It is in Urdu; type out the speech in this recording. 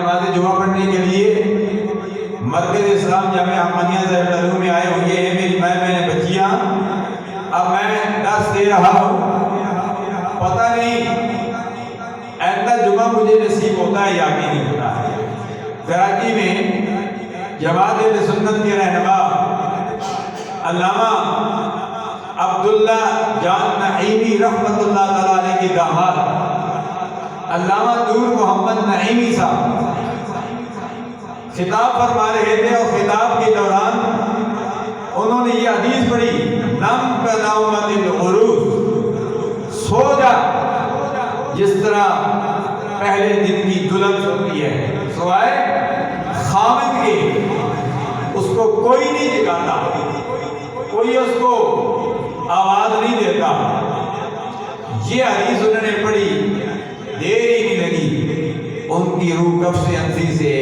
نماز جمعہ پڑھنے کے لیے مرکز اسلام جامعہ احمدیہ زیادہ میں آئے ہوئے ہیں. میری میں بچیاں، اب میں درس دے رہا ہوں، پتہ نہیں ایسا جمعہ مجھے نصیب ہوتا ہے یا نہیں ہوتا ہے. کراچی میں جماعت اہل سنت کے رہنما علامہ عبداللہ جان نعیمی رحمۃ اللہ تعالیٰ علیہ کے داماد علامہ نور محمد نعیمی صاحب خطاب فرما رہے تھے، اور خطاب کے دوران انہوں نے یہ حدیث پڑھی، نم بنومت العروس، سو جا جس طرح پہلے دن کی دلہن سوتی ہے، سوائے خامد کے اس کو کوئی نہیں جگاتا، کوئی اس کو آواز نہیں دیتا. یہ حدیث انہوں نے پڑھی، دیر ہی نہیں لگی ان کی روح کف سے انسی سے